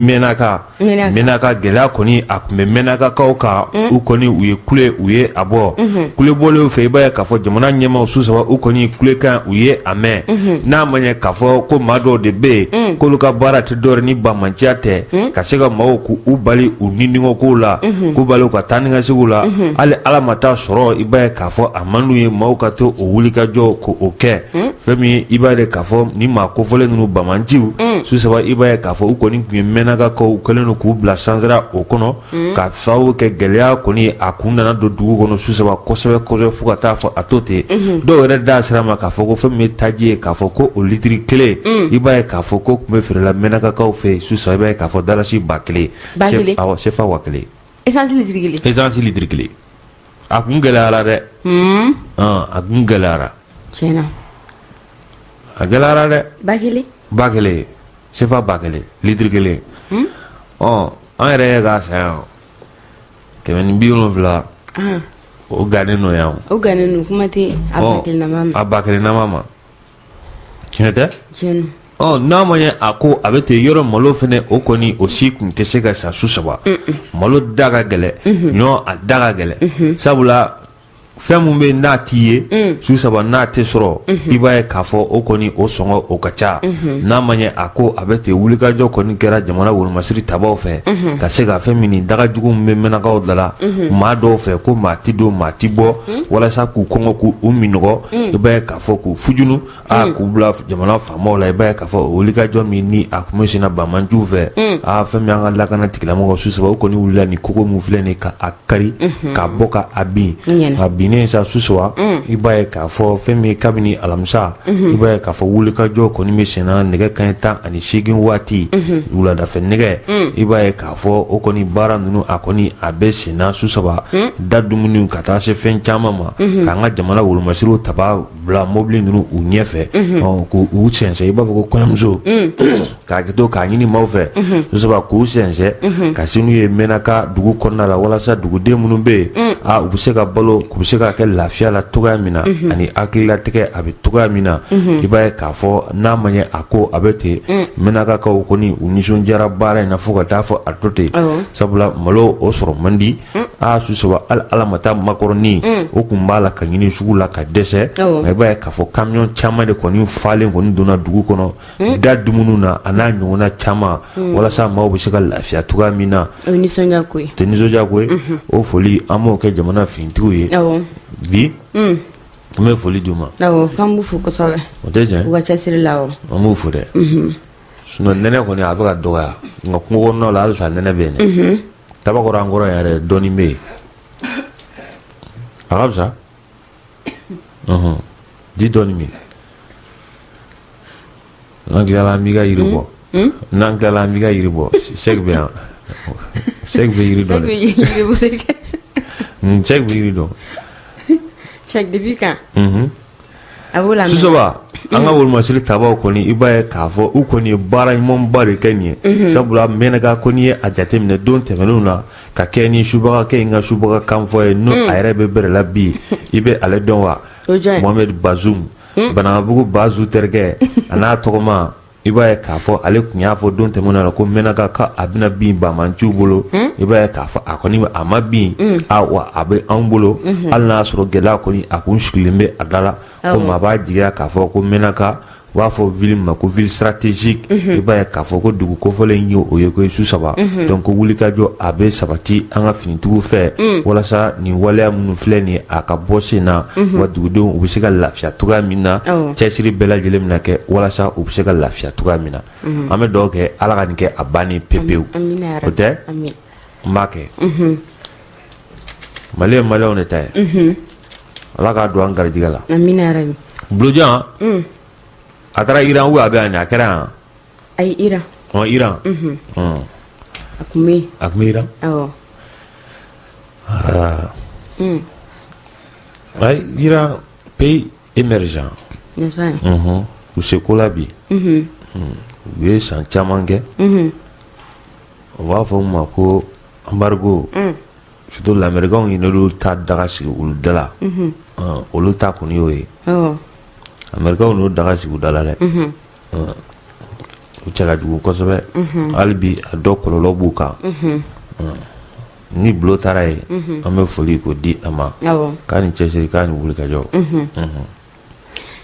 Menaka gɛlɛya kɔni a tun bɛ Menakakaw kan u kɔni u ye kule u ye a bɔ kule bɔlen fɛ i b'a ye k'a fɔ jamana ɲɛmaaw su saba u kɔni kulekan u ye a mɛn n'a ma ɲɛ k'a fɔ ko maa dɔw de bɛ yen k'olu ka baara tɛ dɔwɛrɛ ni bamanciya tɛ ka se ka maaw k'u bali u nindɔnkow la k'u bali u ka taa ni ka segiw la hali ala ma taa sɔrɔ i b'a ye k'a fɔ a man d'u ye maaw ka to o wulikajɔ k'o kɛ fɛn min i b'a ye k'a fɔ ni maa kofɔlen ninnu bamanciw su saba i b'a ye k'a fɔ u kɔni tun ye Menakakaw kɛlen don k'u bila sansara o kɔnɔ ka sababu kɛ gɛlɛya kɔni a kun nana don dugu kɔnɔ su saba kosɛbɛ fo ka taa fɔ a to ten dɔw yɛrɛ da sira ma k'a fɔ ko fɛn min ye taji ye k'a fɔ ko o litiri kelen i b'a ye k'a fɔ ko tun bɛ feerela Menakakaw fɛ yen su saba i b'a ye k'a fɔ dalasi 1000 sefa 1000 essence litiri kelen a kun gɛlɛyara dɛ a kun gɛlɛyara tiɲɛna a gɛlɛyara dɛ 1000 sefa 1000 litiri kelen an yɛrɛ ye k'a san yan 170 o gannen nɔ yan o gannen nɔ kuma tɛ a 1000 nama ma tiɲɛ tɛ tiɲɛ n'a ma ɲɛ a ko a bɛ ten yɔrɔ malo fɛnɛ o kɔni o si tun tɛ se ka san su saba malo da ka gɛlɛ ɲɔ a da ka gɛlɛ sabula fɛn mun bɛ n'a t'i ye su saba n'a tɛ sɔrɔ i b'a ye k'a fɔ o kɔni o sɔngɔ o ka ca n'a ma ɲɛ a ko a bɛ ten wulikajɔ kɔni kɛra jamana wolomasiri tabaw fɛ ka se ka fɛn min dagajugu min bɛ Menakaw da la maa dɔw fɛ ko maa ti don maa ti bɔ walasa k'u kɔngɔ k'u minɔgɔ i b'a ye k'a fɔ k'u fujunu k'u bila jamana faamaw la i b'a ye k'a fɔ o wulikajɔ min ni a kun bɛ senna bamanciw fɛ fɛn min an ka lakana tigilamɔgɔ su saba o kɔni wulila ni koko min filɛ nin ka a kari k'a bɔ ka a bin ne sa su saba i b'a ye k'a fɔ fɛn min kabini alamisa i b'a ye k'a fɔ wulikajɔ kɔni bɛ senna nɛgɛ kanɲɛ 18 waati wuladafɛ nɛgɛ i b'a ye k'a fɔ o kɔni baara ninnu a kɔni a bɛ senna su saba da dumuniw ka taa se fɛn caman ma k'an ka jamana wolomasiriw taba bila mobili ninnu u ɲɛfɛ k'u sɛnsɛn i b'a fɔ ko kɔɲɔmuso k'a kɛ to k'a ɲini maaw fɛ su saba k'u sɛnsɛn ka se n'u ye Menaka dugu kɔnɔna la walasa duguden minnu bɛ yen u bɛ se ka balo u bɛ se ka kɛ lafiya la togoya min na ani hakililatigɛ a bɛ togoya min na i b'a ye k'a fɔ n'a ma ɲɛ a ko a bɛ ten Menakakaw kɔni u nisɔndiyara baara in na fo ka taa fɔ a to ten sabula malo o sɔrɔ man di su saba hali ala ma taa makɔrɔni o tun b'a la ka ɲini sugu la ka dɛsɛ nka i b'a ye k'a fɔ camion caman de kɔni falen kɔni donna dugu kɔnɔ da dumuniw na a n'a ɲɔgɔnna caman walasa maaw bɛ se ka lafiya togoya min na o ye nisɔndiya ko ye tɛ nisɔndiya ko ye o foli an b'o kɛ jamana finitigiw ye bi an bɛ foli d'u ma k'an b'u fo kosɛbɛ o tɛ tiɲɛ u ka cɛsiri la an b'u fo dɛ sinon nɛnɛ kɔni a bɛ ka dɔgɔya nka kungo kɔnɔnaw la halisa nɛnɛ bɛ yen dɛ tabakɔrɔ an kɔrɔ yɛrɛ dɔɔnin bɛ yen a ka fisa ji dɔɔnin bɛ yen n'an tilala an b'i ka yiri bɔ n'an tilala an b'i ka yiri bɔ sɛki bɛ yan sɛki bɛ yiri dɔn dɛ sɛki bɛ yiri dɔn sɛki depuis quand a b'o lamɛn su saba an ka wolomasiri tabaw kɔni i b'a ye k'a fɔ u kɔni ye baara ɲumanba de kɛ nin ye sabula Menaka kɔni ye a jateminɛ don tɛmɛnenw na ka kɛ ni subagakɛ in ka subagakan fɔ ye n'o a yɛrɛ bɛ bɛrɛ la bi i bɛ ale dɔn wa Mohamed Bazoum Banankabugu Bazu terikɛ a n'a tɔgɔma i b'a ye k'a fɔ ale tun y'a fɔ don tɛmɛnenw na ko Menaka ka a bɛna bin bamanciw bolo i b'a ye k'a fɔ a kɔni a ma bin wa a bɛ anw bolo hali n'a sɔrɔ gɛlɛya kɔni a kun sigilen bɛ a da la ko maa b'a jigiya k'a fɔ ko Menaka u b'a fɔ ville ma ko ville stratégique i b'a ye k'a fɔ ko dugu kofɔlen ye o ye ko su saba donc wulikajɔ a bɛ sabati an ka finitigiw fɛ walasa nin waleya minnu filɛ nin a ka bɔ sen na wa dugudenw u bɛ se ka lafiya togoya min na cɛsiri bɛɛ lajɛlen bɛna kɛ walasa u bɛ se ka lafiya togoya min na an bɛ dugawu kɛ ala ka nin kɛ a bannen pepewu o tɛ n b'a kɛ Mali ye maliyɛnw de ta ye ala k'a don an garijɛgɛ la Bulojan a taara Iran ou a bɛ yan a kɛra yan ayi Iran Iran a kun bɛ Iran ayi Iran pays émergent n'est-ce pas u se ko la bi u ye san caman kɛ u b'a fɔ min ma ko embargo surtout l'Américain yi n'olu ta daga sigi olu da la olu ta kɔni y'o ye Américain n'o daga sigi u da la dɛ o cɛ ka jugu kosɛbɛ hali bi a dɔ kɔlɔlɔ b'u kan ni bulo taara ye an bɛ foli ko di a ma k'a ni cɛsiri k'a ni wulikajɔ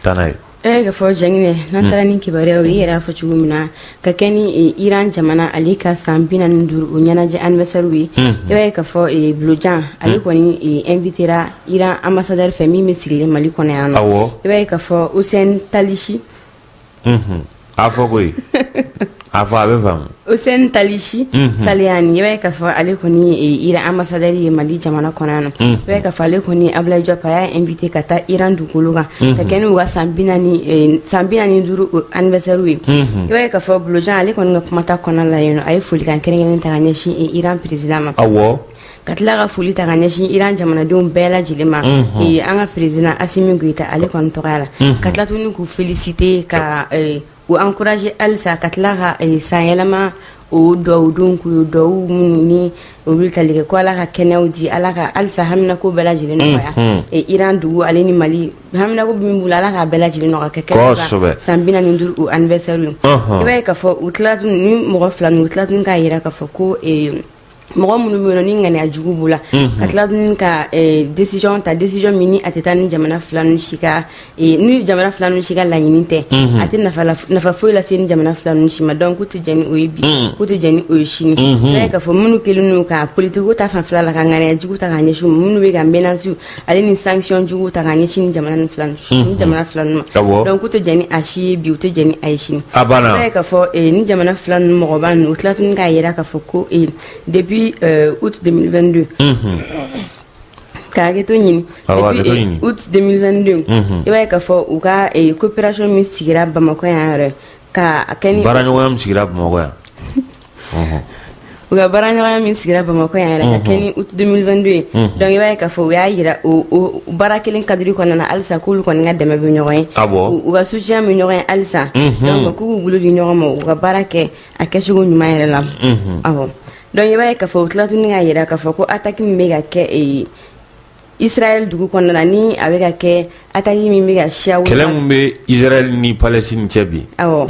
taa n'a ye ka fɔ jɛngine n'an taara ni kibaruyaw ye i yɛrɛ y'a fɔ cogo min na ka kɛ ni Iran jamana ale ka san 45 o ɲɛnajɛ anniversaire ye i b'a ye ka fɔ Bulojan ale kɔni invitera Iran ambassadeur fɛ min bɛ sigilen Mali kɔnɔ yan nɔ i b'a ye ka fɔ Hussein Talishi a fɔ ko ye a fɔ a bɛ faamu Hussein Talishi Salihani i b'a ye ka fɔ ale kɔni Iran ambassadeur ye Mali jamana kɔnɔ yan nɔ i b'a ye ka fɔ ale kɔni Ablaye Diop a y'a invité ka taa Iran dugukolo kan ka kɛ ni u ka san 45 anniversaire ye i b'a ye ka fɔ Bulojan ale kɔni ka kumata kɔnɔna la yen nɔ a ye folikan kɛrɛnkɛrɛnnen ta ka ɲɛsin Iran président ma ka tila ka foli ta ka ɲɛsin Iran jamanadenw bɛɛ lajɛlen ma an ka président Assimi Goïta ale kɔni tɔgɔya la ka tila tuguni k'u féliciter ka u encourager halisa ka tila ka san yɛlɛma o duwawu don k'u duwawu minnu ni olu tali kɛ ko ala ka kɛnɛyaw di ala ka halisa haminako bɛɛ lajɛlen nɔgɔya Iran dugu ale ni Mali haminako min b'u la ala k'a bɛɛ lajɛlen nɔgɔya ka kɛ san 45 anniversaire ye i b'a ye ka fɔ u tila tuguni ni mɔgɔ fila ninnu u tila tuguni k'a yira ka fɔ ko mɔgɔ minnu bɛ yen nɔ ni ŋaniya jugu b'u la ka tila tuguni ka décision ta décision min ni a tɛ taa ni jamana fila ninnu si ka ni jamana fila ninnu si ka laɲini tɛ a tɛ nafa foyi lase ni jamana fila ninnu si ma donc k'u tɛ jɛn ni o ye bi k'u tɛ jɛn ni o ye sini i b'a ye ka fɔ minnu kɛlen don ka politique ta fanfɛla la ka ŋaniya jugu ta k'a ɲɛsin u ma minnu bɛ ka menaces ale ni sanction jugu ta k'a ɲɛsin ni jamana fila ninnu ma donc k'u tɛ jɛn ni a si ye bi u tɛ jɛn ni a ye sini i b'a ye ka fɔ ni jamana fila ninnu mɔgɔba ninnu u tila tuguni k'a yira k'a fɔ ko depuis août 2022 k'a hakɛto ɲini depuis août 2022 i b'a ye k'a fɔ u ka coopération min sigira Bamakɔ yan yɛrɛ ka kɛ ni baaraɲɔgɔnya min sigira Bamakɔ yan u ka baaraɲɔgɔnya min sigira Bamakɔ yan yɛrɛ ka kɛ ni août 2022 ye donc i b'a ye k'a fɔ u y'a yira o baara kelen kadiri kɔnɔna na halisa k'olu kɔni ka dɛmɛ bɛ ɲɔgɔn ye u ka soutien bɛ ɲɔgɔn ye halisa donc k'u bolo di ɲɔgɔn ma u ka baara kɛ a kɛcogo ɲuman yɛrɛ la awɔ donc i b'a ye k'a fɔ u tila tuguni k'a yira k'a fɔ ko attaque min bɛ ka kɛ Israël dugu kɔnɔna na ni a bɛ ka kɛ attaque min bɛ ka siya kɛlɛ min bɛ Israël ni Palestine cɛ bi awɔ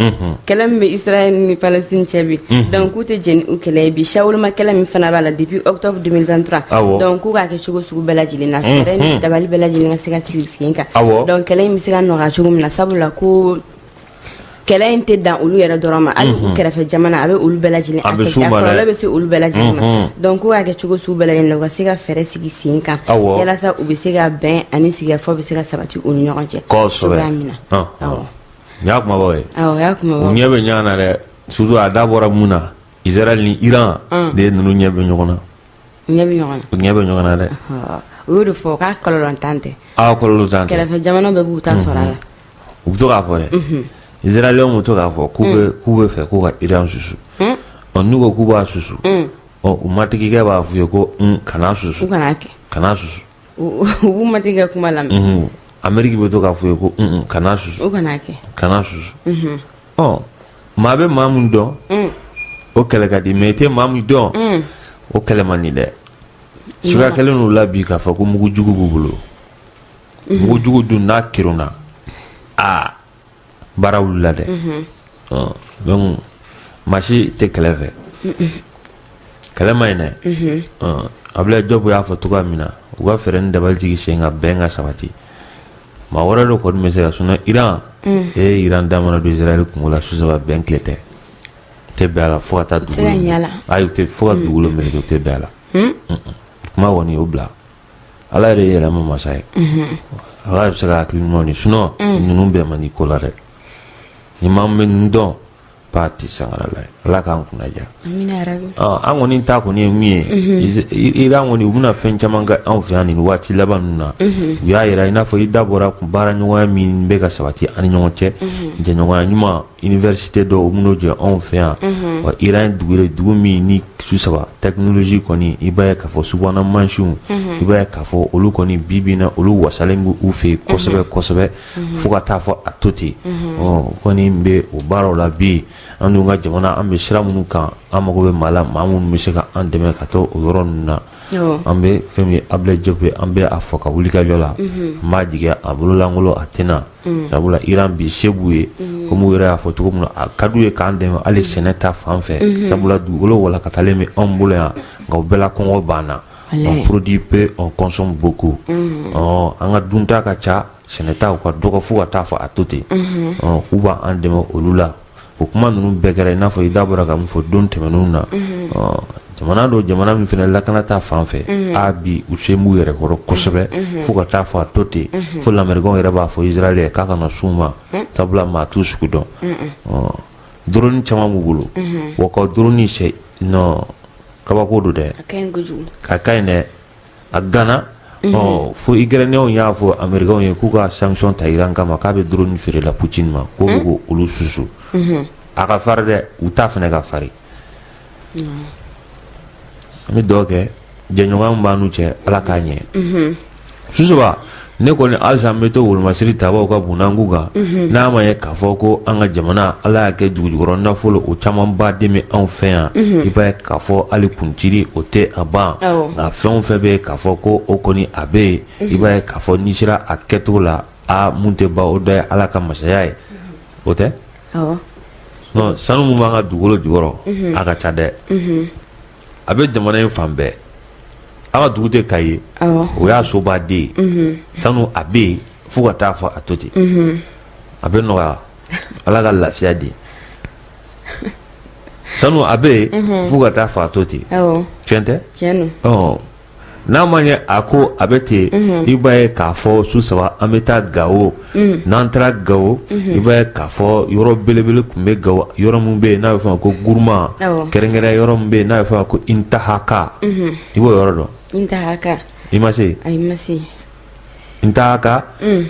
kɛlɛ min bɛ Israël ni Palestine cɛ bi donc k'u tɛ jɛn ni o kɛlɛ ye bi siya kɛlɛ min fana b'a la depuis octobre 2023 donc k'u k'a kɛ cogo sugu bɛɛ lajɛlen na fɛɛrɛ ni dabali bɛɛ lajɛlen ka se ka sigi sen kan donc kɛlɛ in bɛ se ka nɔgɔya cogo min na sabula ko kɛlɛ in tɛ dan olu yɛrɛ dɔrɔn ma hali u kɛrɛfɛ jamana a bɛ olu bɛɛ lajɛlen a kɔlɔlɔ bɛ se olu bɛɛ lajɛlen ma donc k'u k'a kɛ cogo sugu bɛɛ lajɛlen na u ka se ka fɛɛrɛ sigi sen kan walasa u bɛ se ka bɛn ani sigikafɔ bɛ se ka sabati u ni ɲɔgɔn cɛ cogoya min na awɔ nin y'a kumabaw ye awɔ o y'a kumabaw u ɲɛ bɛ ɲɔgɔn na dɛ surtout a da bɔra mun na Israël ni Iran de ye ninnu ɲɛ bɛ ɲɔgɔn na u ɲɛ bɛ ɲɔgɔn na u ɲɛ bɛ ɲɔgɔn na dɛ o y'o de fɔ k'a kɔlɔlɔ tan tɛ kɔlɔlɔ tan tɛ kɛrɛfɛ jamana bɛɛ b'u ta sɔrɔ a la u bɛ to k'a fɔ dɛ Israëliens bɛ to k'a fɔ k'u bɛ fɛ ko ka Iran susu n'u ko k'u b'a susu u matigikɛ b'a f'u ye ko kana susu u kana kɛ kana susu u b'u matigikɛ kuma lamɛn Amérique bɛ to k'a f'u ye ko kana susu u kana kɛ kana susu maa bɛ maa min dɔn o kɛlɛ ka di mais i tɛ maa min dɔn o kɛlɛ man di dɛ suguya kɛlen n'u la bi k'a fɔ ko mugujugu b'u bolo mugujugu dun n'a kiruna baara wulila dɛ donc maa si tɛ kɛlɛ fɛ kɛlɛ ma ɲi dɛ Ablaye Diop y'a fɔ cogoya min na u ka fɛɛrɛ ni dabali jigi sen ka bɛn ka sabati maa wɛrɛ dɔ kɔni bɛ se ka sinon Iran Iran da mana don Israël kungo la su saba bɛn tile tɛ tɛ bɛn a la fo ka taa dugukolo ayi fo ka dugukolo meleke u tɛ bɛn a la kuma kɔni o bila Ala yɛrɛ ye yɛlɛma masa ye Ala bɛ se ka hakili ɲuman di sinon ninnu bɛɛ man di ko la dɛ ni maa min bɛ ninnu dɔn pati sangara la Ala k'an kunna diya an kɔni ta kɔni ye min ye Iran kɔni u bɛna fɛn caman kɛ anw fɛ yan nin waati laban ninnu na u y'a yira i n'a fɔ i da bɔra baara ɲɔgɔnya min bɛ ka sabati ani ɲɔgɔn cɛ jɛɲɔgɔnya ɲuman université dɔw u bɛn'o jɔ anw fɛ yan wa Iran ye dugu min ni su saba technologie kɔni i b'a ye k'a fɔ subahana mansinw i b'a ye k'a fɔ olu kɔni bi bi in na olu wasalen b'u fɛ yen kosɛbɛ kosɛbɛ fo ka taa fɔ a to ten kɔni bɛ o baaraw la bi an dun ka jamana an bɛ sira minnu kan an mago bɛ maa la maa minnu bɛ se ka an dɛmɛ ka taa o yɔrɔ ninnu na an bɛ fɛn min ye Ablaye Diop an bɛ a fɔ ka wuli ka jɔ la n b'a jigin a bolo lankolon a tɛna sabula Iran bi se b'u ye comme u yɛrɛ y'a fɔ cogo min na a ka d'u ye k'an dɛmɛ hali sɛnɛ ta fan fɛ sabula dugukolo walakatalen bɛ anw bolo yan nka o bɛɛ la kɔngɔ banna on produit peu on consomme beaucoup an ka dunta ka ca sɛnɛta u ka dɔgɔ fo ka taa fɔ a to ten k'u b'an dɛmɛ olu la o kuma ninnu bɛɛ kɛra i n'a fɔ i da bɔra ka min fɔ don tɛmɛnenw na jamana dɔ jamana min fana lakana ta fan fɛ bi u se b'u yɛrɛ kɔrɔ kosɛbɛ fo ka taa fɔ a to ten fo lamɛrikaw yɛrɛ b'a fɔ Israël ye k'a kana s'u ma sabula maa t'u sugu dɔn drone caman b'u bolo wa ka drone sɛ non kabako don dɛ a ka ɲi dɛ a gana fo Ukrainien y'a fɔ Américains ye k'u ka sanction ta Iran kama k'a bɛ drone feere la Poutine ma k'o bɛ ko olu susu a ka fari dɛ u t'a fana ka fari an bɛ dugawu kɛ jɛɲɔgɔn b'an n'u cɛ Ala k'a ɲɛ Susoba ne kɔni halisa an bɛ to wolomasiri tabaw ka bunanku kan n'a ma ye k'a fɔ ko an ka jamana Ala y'a kɛ dugujukɔrɔ nafolo o camanba den bɛ anw fɛ yan i b'a ye k'a fɔ hali kunciri o tɛ a ban nka fɛn o fɛn bɛ yen k'a fɔ ko o kɔni a bɛ yen i b'a ye k'a fɔ n'i sera a kɛcogo la mun tɛ ban o dɔ ye Ala ka masaya ye o tɛ non sanu mun b'an ka dugukolo jukɔrɔ a ka ca dɛ a bɛ jamana in fan bɛɛ a ka dugu tɛ Kayi o y'a sobaden ye sanu a bɛ yen fo ka taa fɔ a to ten a bɛ nɔgɔya Ala ka lafiya di sanu a bɛ yen fo ka taa fɔ a to ten tiɲɛ tɛ n'a ma ɲɛ a ko a bɛ ten i b'a ye k'a fɔ su saba an bɛ taa Gawo n'an taara Gawo i b'a ye k'a fɔ yɔrɔ belebele tun bɛ Gawo yɔrɔ min bɛ yen n'a bɛ fɔ ko Guruma kɛrɛnkɛrɛn yɔrɔ min bɛ yen n'a bɛ fɔ ko Intahaka i b'o yɔrɔ dɔn Intahaka i ma se ayi ma se Intahaka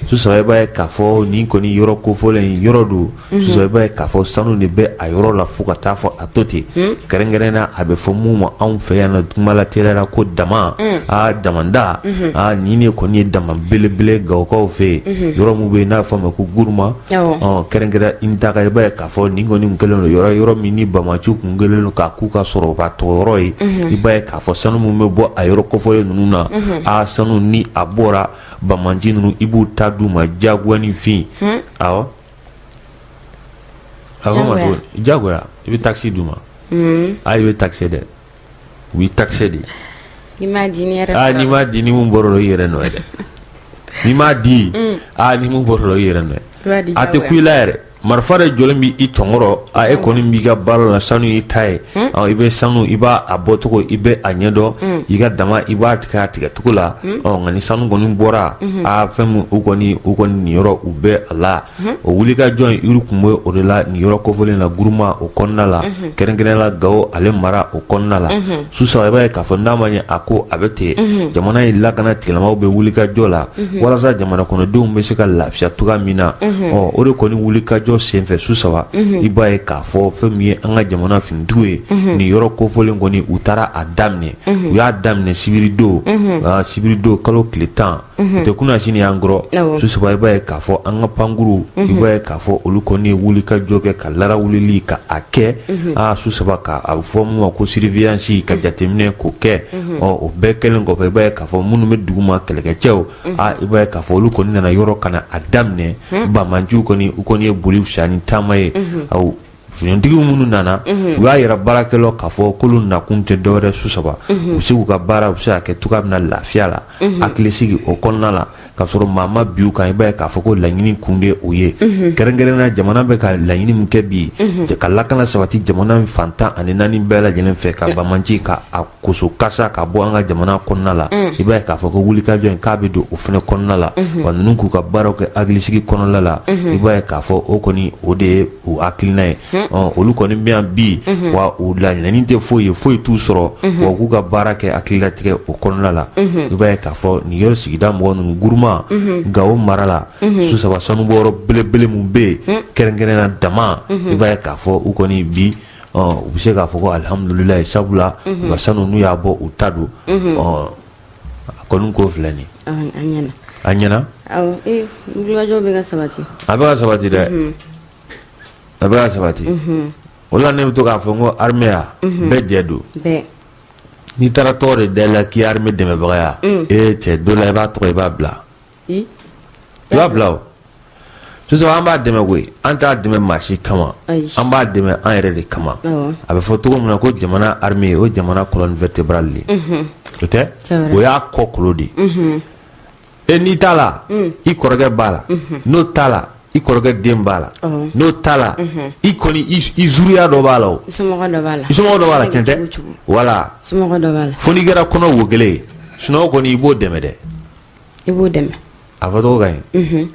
su saba i b'a ye k'a fɔ nin kɔni yɔrɔ kofɔlen yɔrɔ don su saba i b'a ye k'a fɔ sanu de bɛ a yɔrɔ la fo ka taa fɔ a to ten kɛrɛnkɛrɛn na a bɛ fɔ mun ma anw fɛ yan nɔ dugumala teliya ko dama damanda nin de kɔni ye dama belebele Gawokaw fɛ yen yɔrɔ min bɛ yen n'a bɛ fɔ a ma ko Guruma kɛrɛnkɛrɛn Intahaka i b'a ye k'a fɔ nin kɔni kɛlen don yɔrɔ min ni Bamaciw kun kɛlen don k'a k'u ka sɔrɔba tɔgɔ ye i b'a ye k'a fɔ sanu min bɛ bɔ a yɔrɔ kofɔlen ninnu na sanu ni a bɔra Bamanci ninnu i b'u ta d'u ma jagoya ni fin awɔ jagoya i bɛ taxe d'u ma i bɛ taxe dɛ u b'i taxe de n'i m'a di ni yɛrɛ n'i m'a di ni mun bɔra o i yɛrɛ nɔ ye dɛ n'i m'a di ni mun bɔra o i yɛrɛ nɔ ye a tɛ ku i la yɛrɛ marifa de jɔlen b'i tɔnkɔrɔ e kɔni b'i ka baara la sanu y'i ta ye i bɛ sanu i b'a bɔcogo i bɛ a ɲɛdɔn i ka dama i b'a tigɛ a tigɛcogo la nka ni sanu kɔni bɔra fɛn min u kɔni nin yɔrɔ u bɛ a la o wulikajɔ in tun bɛ o de la nin yɔrɔ kofɔlen la Guruma o kɔnɔna la kɛrɛnkɛrɛnnen la Gawo ale mara o kɔnɔna la Susa i b'a ye k'a fɔ n'a ma ɲɛ a ko a bɛ ten jamana in lakana tigilamaw bɛ wulikajɔ la walasa jamana kɔnɔdenw bɛ se ka lafiya cogoya min na o de kɔni wulikajɔ senfɛ su saba i b'a ye k'a fɔ fɛn min ye an ka jamana finitigiw ye nin yɔrɔ kofɔlen kɔni u taara a daminɛ u y'a daminɛ sibiridon kalo tile 10 o tɛ kunna sini y'an kɔrɔ su saba i b'a ye k'a fɔ an ka pankuru i b'a ye k'a fɔ olu kɔni ye wulikajɔ kɛ ka lara wulili ka a kɛ su saba ka a fɔ mun ma ko surveillance ka jateminɛ k'o kɛ o bɛɛ kɛlen kɔfɛ i b'a ye k'a fɔ minnu bɛ duguma kɛlɛkɛcɛw i b'a ye k'a fɔ olu kɔni nana yɔrɔ kana a daminɛ Bamanciw kɔni u kɔni ye boli fisaya ni taama ye finitigiw minnu nana u y'a yɛrɛ baarakɛlaw k'a fɔ k'olu nakun tɛ dɔwɛrɛ su saba u se k'u ka baara u bɛ se ka kɛ cogoya min na lafiya la hakilisigi o kɔnɔna la k'a sɔrɔ maa ma bi u kan i b'a ye k'a fɔ ko laɲini kun de o ye kɛrɛnkɛrɛnnenya jamana bɛ ka laɲini min kɛ bi ka lakana sabati jamana fantan ani naani bɛɛ lajɛlen fɛ ka Bamanci ka a koso kasa ka bɔ an ka jamana kɔnɔna la i b'a ye k'a fɔ ko wulikajɔ in k'a bɛ don o fana kɔnɔna la wa ninnu k'u ka baaraw kɛ hakilisigi kɔnɔna la i b'a ye k'a fɔ o kɔni o de ye o hakilina ye olu kɔni bɛ yan bi wa u laɲini tɛ foyi ye foyi t'u sɔrɔ wa k'u ka baara kɛ hakililatigɛ o kɔnɔna la i b'a ye k'a fɔ nin yɔrɔ sigida mɔgɔ ninnu Guruma Gawo mara la su saba sanubɔyɔrɔ belebele mun bɛ yen kɛrɛnkɛrɛnnenya dama i b'a ye k'a fɔ u kɔni bi u bɛ se k'a fɔ ko alihamudulilayi sabula u ka sanu n'u y'a bɔ u ta don a kɔni ko filɛ nin a ɲɛna wulikajɔ bɛ ka sabati a bɛ ka sabati dɛ a bɛ ka sabati o la ne bɛ to k'a fɔ n ko armée ya bɛɛ jɛ don n'i taara tɔgɔ de da la k'i ye armée dɛmɛbaga ya cɛ dɔ la i b'a tɔgɔ i b'a bila i b'a bila o so an b'a dɛmɛ koyi an t'a dɛmɛ maa si kama Ayi. an b'a dɛmɛ an yɛrɛ de kama Awɔ. a bɛ fɔ cogo min na ko jamana armée o jamana colonne vertébrale de o tɛ C'est vrai. o y'a kɔkolo de e n'i t'a la i kɔrɔkɛ b'a la n'o t'a la i kɔrɔkɛ den b'a la n'o t'a la i kɔni i zuruya dɔ b'a la o somɔgɔ dɔ b'a la i somɔgɔ dɔ b'a la tiɲɛ tɛ Cogo cogo. voilà somɔgɔ dɔ b'a la fo n'i kɛra kɔnɔ wo kelen ye sinon o kɔni i b'o dɛmɛ dɛ i b'o dɛmɛ a fɔ tɔgɔ ka ɲi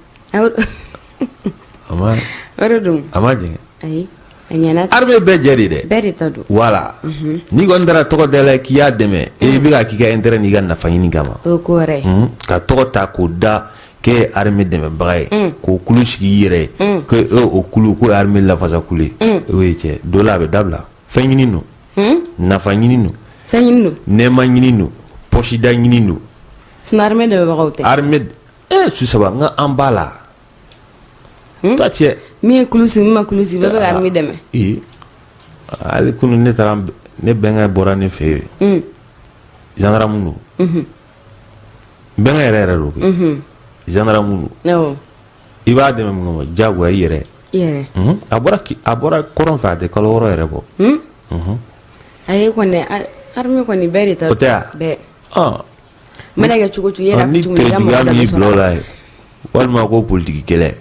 a ma o de don a ma jɛngɛ ayi a ɲɛna armée bɛɛ jɛ de dɛ bɛɛ de ta don voilà n'i kɔni taara tɔgɔ da la k'i y'a dɛmɛ i bɛ ka k'i ka intérêt n'i ka nafa ɲini kama o ye ko wɛrɛ ye ka tɔgɔ ta k'o da k'e ye armée dɛmɛbaga ye k'o kulu sigi i yɛrɛ ye ko o kulu k'o ye armée lafasa kulu ye o ye tiɲɛ dɔ la a bɛ dabila fɛn ɲini don nafa ɲini don fɛn ɲini don nɛɛma ɲini don pɔsida ɲini don sinɔn armée dɛmɛbagaw tɛ armée su saba n ka an b'a la toi tiɲɛ min ye kulu sigi min ma kulu sigi bɛɛ bɛ ka armée dɛmɛ hali kunu ne taara ne bɛnkɛ bɔra ne fɛ yen gendarme don bɛnkɛ yɛrɛ yɛrɛ don koyi gendarme don awɔ i b'a dɛmɛ mun kama diyagoya i yɛrɛ i yɛrɛ a bɔra kɔrɔn fɛ a tɛ kalo wɔɔrɔ yɛrɛ bɔ a ye kɔni armée kɔni bɛɛ de ta o tɛ yan bɛɛ mana kɛ cogo cogo i yɛrɛ ni cogo min i ka teridiya mɔgɔ min y'i dɛmɛ bila o sɔrɔ la ye walima ko politiki kɛlɛ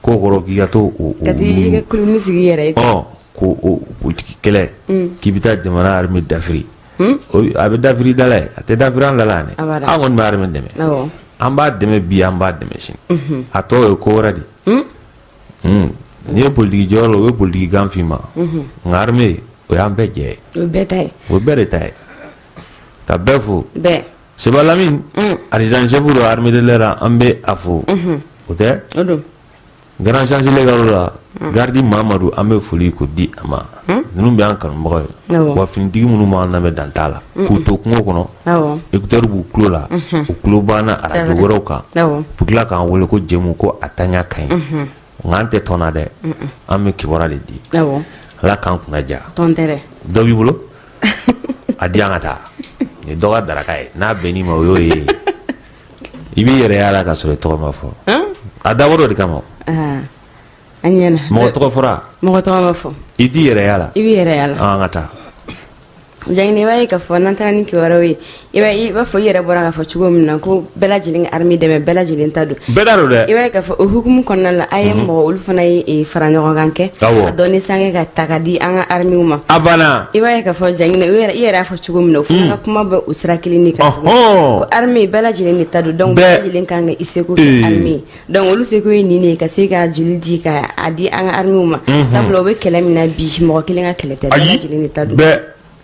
k'o kɔrɔ k'i ka to o ka t'i ka kuluni sigi i yɛrɛ ye ko o politiki kɛlɛ k'i bɛ taa jamana armée dafiri a bɛ dafiri da la ye a tɛ dafiri an da la A b'a da. an kɔni bɛ armée dɛmɛ awɔ an b'a dɛmɛ bi an b'a dɛmɛ sini a tɔ ye ko wɛrɛ de n'i ye politiki jɔyɔrɔ la o ye politiki gan f'i ma nka armée o y'an bɛɛ jɛ ye o ye bɛɛ ta ye o ye bɛɛ de ta ye ka bɛɛ fo bɛɛ Seba Lamine adjudant chef de l'armée de l'air an bɛ a fo o tɛ o don grand chancelier ka yɔrɔ la gardi Mamadu an bɛ foli ko di a ma ninnu bɛ an kanubagaw ye Awɔ. wa finitigi minnu b'an lamɛn dan t'a la k'u to kungo kɔnɔ awɔ écouteur b'u tulo la u tulo banna radio wɛrɛw kan awɔ u bɛ tila k'an wele ko jɛmu ko a taɲa ka ɲi nka an tɛ tɔn na dɛ an bɛ kibaruya de di awɔ ala k'an kunna ja tɔn tɛ dɛ dɔ b'i bolo a di an ka taa nin dɔ ka daraka ye n'a bɛnn'i ma o y'o ye i b'i yɛrɛ yala ka sɔrɔ i tɔgɔ ma fɔ a dabɔra o de kama o. an ɲɛna mɔgɔ tɔgɔ fɔra mɔgɔ tɔgɔ ma fɔ i t'i yɛrɛ yala i b'i yɛrɛ yala an ka taa jangini i b'a ye k'a fɔ n'an taara ni kibaruyaw ye i b'a fɔ i yɛrɛ bɔra k'a fɔ cogo min na ko bɛɛ lajɛlen ka armée dɛmɛ bɛɛ lajɛlen ta don bɛɛ da don dɛ i b'a ye k'a fɔ o hukumu kɔnɔna la a ye mɔgɔ olu fana ye fara ɲɔgɔn kan kɛ Awɔ. a dɔɔni sange ka ta ka di an ka armée ma a banna i b'a ye k'a fɔ jangini i yɛrɛ y'a fɔ cogo min na o fana ka kuma bɛ o sira kelen de kan ko armée bɛɛ lajɛlen de ta don donc Bɛɛ. bɛɛ lajɛlen kan ka i seko kɛ armée ye donc olu seko ye nin de ye ka se ka joli di ka a di an ka armée ma sabula o bɛ kɛlɛ min na bi mɔgɔ kelen ka kɛlɛ tɛ bɛɛ ayi lajɛlen de ta don bɛɛ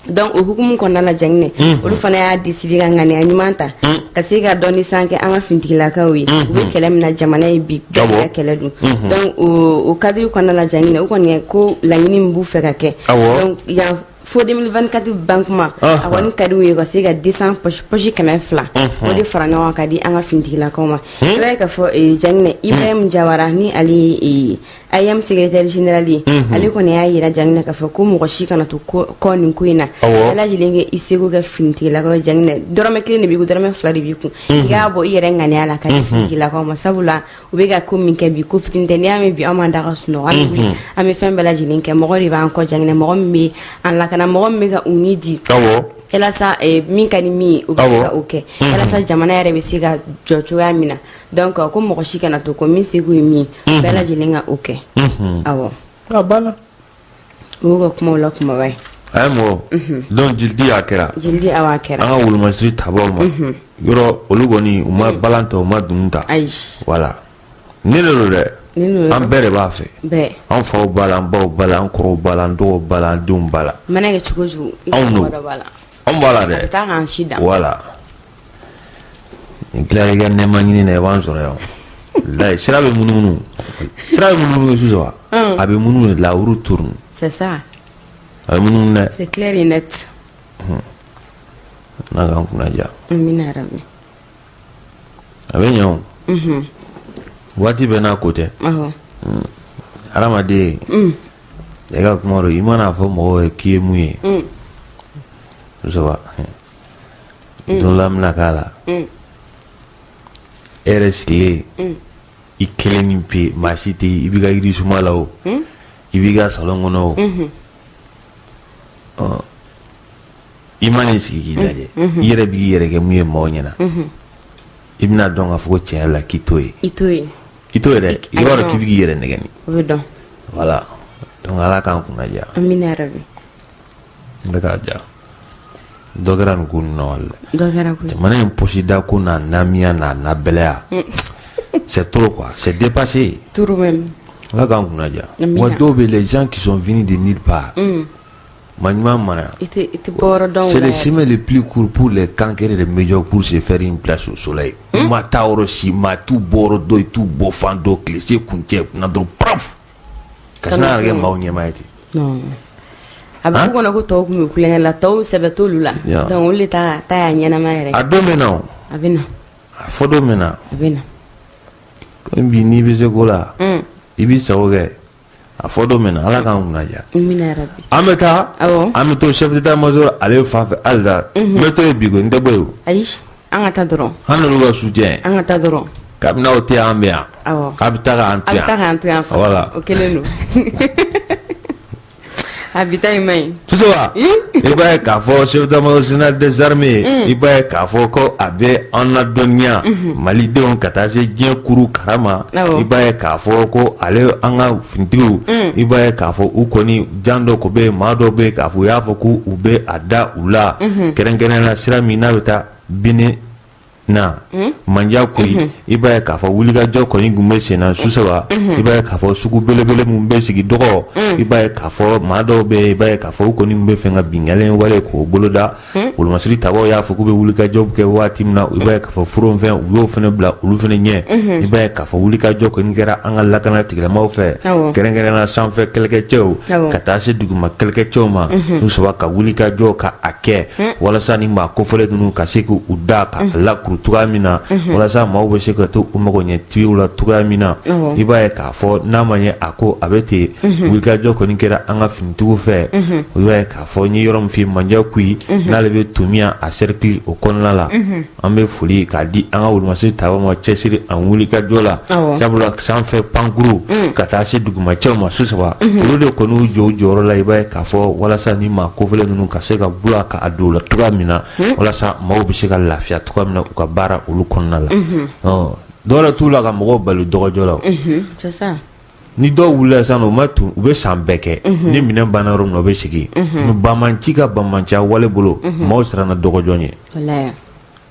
donc o hukumu kɔnɔna la jangine olu fana y'a décidé ka ŋaniya ɲuman ta ka se ka dɔɔni san kɛ an ka finitigilakaw ye u bɛ kɛlɛ min na jamana ye bi bɛɛ Awɔ. ka kɛlɛ dun donc o cadre kɔnɔna la jangine o kɔni ye ko laɲini min b'u fɛ ka kɛ Awɔ. donc yan fo 2024 ban kuma a kɔni ka di u ye ka se ka 200 poche 200 o de fara ɲɔgɔn ka di an ka finitigilakaw ma i b'a ye k'a fɔ jangine Ibrahim Jawara ni ale ye IAM secrétaire général ye ale kɔni y'a yira jangine k'a fɔ ko mɔgɔ si kana to kɔ nin ko in na Awɔ. bɛɛ lajɛlen kɛ i seko kɛ finitigilakaw jangine dɔrɔmɛ 1 de b'i kun dɔrɔmɛ 2 de b'i kun i k'a bɔ i yɛrɛ ŋaniya la ka di finitigilakaw ma sabula u bɛ ka ko min kɛ bi ko fitini tɛ n'i y'a mɛn bi an m'an da ka sunɔgɔ an bɛ wuli an bɛ fɛn bɛɛ lajɛlen kɛ mɔgɔ de b'an kɔ jangine mɔgɔ min bɛ an lakana mɔgɔ min bɛ ka u ni di awɔ walasa min ka di min ye o bɛ se ka o kɛ walasa jamana yɛrɛ bɛ se ka jɔ cogoya min na donc ko mɔgɔ si kana to ko min seko ye min ye bɛɛ lajɛlen ka o kɛ awɔ a banna o y'u ka kumaw la kumaba ye a ye mɔgɔ donc jilidi a kɛra jilidi awɔ a an kɛra ka wolomasiri tabaw ma yɔrɔ olu kɔni u ma balan ta u ma dunu ta ayi voilà ne de don dɛ nin n'o an bɛɛ de b'a fɛ bɛɛ an faw b'a la an baw b'a la an kɔrɔw b'a la an dɔgɔw b'a la an denw b'a la mana kɛ cogo cogo i ka Anw mɔgɔ do. dɔ b'a la an b'a la a tɛ dɛ taa k'an si dan voilà ni tila i ka nɛɛma ɲini na i b'an sɔrɔ yan layi sira bɛ munumunu sira bɛ munumunu sisan a bɛ munumunu de la roue tourne c'est ça a bɛ munumunu dɛ c'est clair et net n'a k'an kunna ja amina rabi a bɛ ɲɛ o waati bɛɛ n'a ko tɛ awɔ hadamaden i ka kuma do i mana fɔ mɔgɔw ye k'i ye mun ye saba don la bɛna k'a la e yɛrɛ sigilen i kelen ni pe maa si tɛ i b'i ka yirisuma la o i b'i ka salon kɔnɔ o i ma n'i sigi k'i lajɛ i yɛrɛ b'i yɛrɛ kɛ mun ye maaw ɲɛna i bɛna dɔn k'a fɔ ko tiɲɛ yɛrɛ la k'i t'o ye i t'o ye dɛ i b'a dɔn k'i bɛ k'i yɛrɛ nɛgɛni o bɛ dɔn voilà donc ala k'an kunna diya amina yarabi n bɛ k'a diya dɔ kɛra nin ko ninnu na wala dɔ kɛra ko jamana in pɔsida ko n'a namiya n'a nabɛlɛya c'est trop quoi c'est dépassé trop même ala k'an kunna diya wa dɔw bɛ les gens qui sont venus de nulle part Manuellement, c'est le chemin le plus court pour les cancres de meilleurs pour se faire une place au soleil. Mata orosi, matu borodo et tout bofando, clé, kuntie, nadro prof. Kasna rien maounia maïti. Non. Abakou on a go talk me kulen la taw sebeto lula. Donc on l'état ta nyana maire. Adomena. Abena. Fodomena. Abena. Ko bi ni be sekola. Ibi sawoge. A fɔ dɔ min na ala k'an kunna diya an bɛ taa an bɛ to chef d'état-major ale fan fɛ hali da n bɛ to yen bi ko n tɛ bɔ yen o ayi an ka taa dɔrɔn an n'olu ka soutien an ka taa dɔrɔn kabini aw tɛ yan an bɛ yan a bɛ taa k'an to yan a bɛ taa k'an to yan voilà o kelen don a bi taa i ma ɲi tusoba i b'a ye k'a fɔ chef d'état-major général des armées i b'a ye k'a fɔ ko a bɛ an ladɔnniya malidenw ka taa se diɲɛ kuru karama i b'a ye k'a fɔ ko ale an ka finitigiw i b'a ye k'a fɔ u kɔni jan dɔ ko bɛ yen maa dɔ bɛ yen k'a fɔ u y'a fɔ ko u bɛ a da u la kɛrɛnkɛrɛnnenya sira min n'a bɛ taa Bini na manja koyi i b'a ye k'a fɔ wulikajɔ kɔni tun bɛ sen na su saba i b'a ye k'a fɔ sugu belebele mun bɛ sigi dɔgɔ i b'a ye k'a fɔ maa dɔw bɛ yen i b'a ye k'a fɔ u kɔni bɛ fɛ ka binkɛlen wale k'o boloda wolomasiri tabaw y'a fɔ k'u bɛ wulikajɔ kɛ waati min na i b'a ye k'a fɔ furonfɛn u y'o fana bila olu fana ɲɛ i b'a ye k'a fɔ wulikajɔ kɔni kɛra an ka lakana tigilamaaw fɛ kɛrɛnkɛrɛnnenya sanfɛ kɛlɛkɛcɛw ka taa se duguma kɛlɛkɛcɛw ma su saba ka wulikajɔ ka a kɛ walasa ni maa kofɔlen ninnu ka se k'u da ka lakuru tuga mina walasa maaw bɛ se ka to u mago ɲɛ tiwiw la tuga mina i b'a ye k'a fɔ n'a ma ɲɛ a ko a bɛ ten wulikajɔ kɔni kɛra an ka finitigiw fɛ i b'a ye k'a fɔ n ye yɔrɔ min f'i ye manja kuyi n'ale bɛ tomiya a cercle o kɔnɔna la an bɛ foli k'a di an ka wolomasiri tabaw ma cɛsiri an wulikajɔ la sabula sanfɛ pankuru ka taa se dugumacɛw ma su saba olu de kɔni y'u jɔ u jɔyɔrɔ la i b'a ye k'a fɔ walasa ni maa kofɔlen ninnu ka se ka bula ka don o la tuga min na walasa maaw bɛ se ka lafiya tuga min na u ka baara olu kɔnɔna la dɔwɛrɛ t'u la ka mɔgɔw bali dɔgɔjɔ la ni dɔw wulila sisan u bɛ san bɛɛ kɛ ni minɛn banna yɔrɔ min na u bɛ segin bamanci ka bamanciya wale bolo maaw siranna dɔgɔjɔ ɲɛ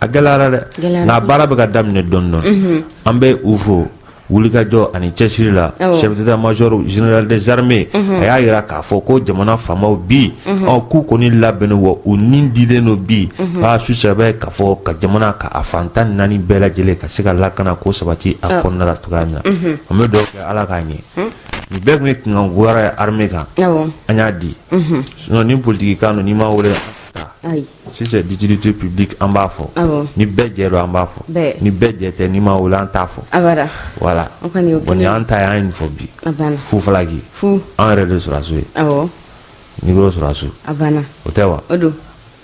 a gɛlɛyara dɛ nka baara bɛ ka daminɛ dɔɔni dɔɔni an bɛ u fo wulikajɔ ani cɛsiri la chef d'état-major général des armées a y'a jira k'a fɔ ko jamana faamaw bi k'u kɔni labɛnnen wa u ni dilen don bi su sɛbɛ k'a fɔ ka jamana ka a fantan 4 bɛɛ lajɛlen ka se ka lakana ko sabati a kɔnɔna la cogoya min na an bɛ dugawu kɛ ala k'a ɲɛ nin bɛɛ tun ye kunkan goyara ye armée kan an y'a di sinon ni politique kan don n'i ma wele si c'est d'utilité publique an b'a fɔ ni bɛɛ jɛ don an b'a fɔ ni bɛɛ jɛ tɛ n'i ma wele an t'a fɔ voilà bon ni an ta ye an ye nin fɔ bi fu falaki an yɛrɛ de sɔrɔ a so ye micro sɔrɔ a so o tɛ wa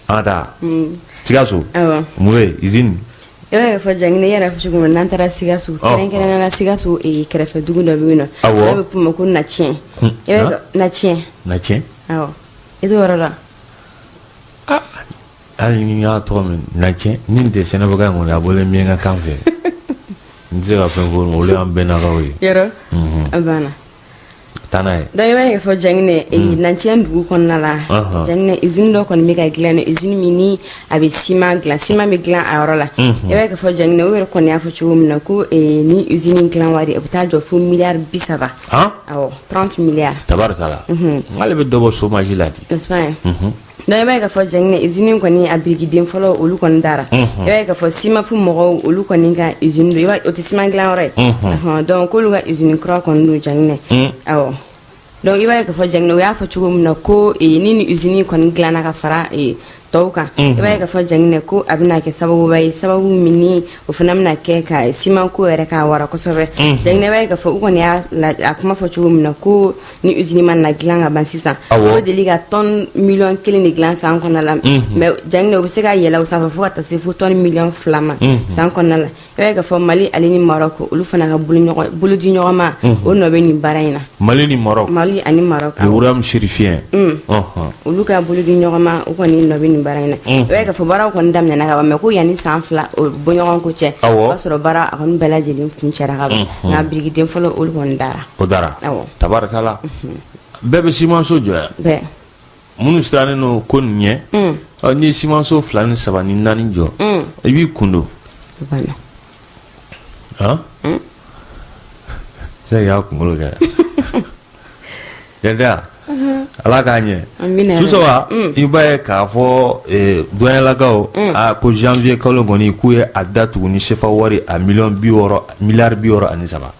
an taa Sikaso mun ye usine i b'a fɔ Janginɛ yɛrɛ fɔ cogo min n'an taara Sikaso kɛrɛnkɛrɛnnenya Sikaso kɛrɛfɛ dugu dɔ bɛ yen nɔ n'a bɛ f'o ma ko Natiɲɛ Natiɲɛ awɔ i t'o yɔrɔ la hali ni y'a tɔgɔ min Natiɲɛ ni nin tɛ Sɛnɛfɔkan in kɔni a bɔlen bɛ n ka kan fɛ n tɛ se ka fɛn fɔ olu y'an bɛnnakaw ye yɔrɔ a banna taa n'a ye donc i b'a ye fɔ Janginɛ Natiɲɛ dugu kɔnɔna la Janginɛ usine dɔ kɔni bɛ ka dilan usine min ni a bɛ ciment dilan ciment bɛ dilan a yɔrɔ la i b'a ye fɔ Janginɛ u yɛrɛ kɔni y'a fɔ cogo min na ko ni usine dilan wari o bɛ taa jɔ fo miliyari 30 awɔ 30 miliyari tabarikala n'ale bɛ dɔ bɔ chômage la di n'est-ce pas donc i b'a ye k'a fɔ Janginɛ usine kɔni a birikiden fɔlɔ olu kɔni dara i b'a ye k'a fɔ ciment fu mɔgɔw olu kɔni ka usine don i b'a o tɛ ciment dilan yɔrɔ ye donc k'olu ka usine kura kɔni don Janginɛ awɔ donc i b'a ye k'a fɔ Janginɛ u y'a fɔ cogo min na ko ni nin usine kɔni dilanna ka fara tɔw kan i b'a ye k'a fɔ Janginɛ ko a bɛna kɛ sababuba ye sababu min ni o fana bɛna kɛ ka ciment ko yɛrɛ k'a wara kosɛbɛ Janginɛ i b'a ye k'a fɔ u kɔni y'a kuma fɔ cogo min na ko ni usine ma na dilan ka ban sisan o deli ka tonne 1 million de dilan san kɔnɔna la mais Janginɛ u bɛ se ka yɛlɛ o sanfɛ fo ka taa se fo tonne 2 million ma san kɔnɔna la b'a ka fɔ Mali ale ni Maroc olu fana ka bolo di ɲɔgɔn ma o nɔ bɛ nin baara in na Mali ni Maroc ani Maroc le royaume chérifien olu ka bolo di ɲɔgɔn ma o kɔni nɔ bɛ nin baara in na b'a ka fɔ baaraw kɔni daminɛna ka ban mais ko yanni san 2 o bɔɲɔgɔn ko cɛ o b'a sɔrɔ baara a kɔni bɛɛ lajɛlen kuncɛra ka ban nka birikiden fɔlɔ olu kɔni dara o dara tabarakala bɛɛ bɛ simanso jɔ yan bɛɛ minnu sirannen no ko nin ɲɛ ni simanso 2 ni 3 ni 4 jɔ i b'i kun don c'est y'a kunkolo kɛ jɛntɛ ala k'a ɲɛ Susawa i b'a ye k'a fɔ douanier-lakaw ko janvier kalo kɔni k'u ye a da tugu ni CFA wari a miliyɔn 60 miliyari 63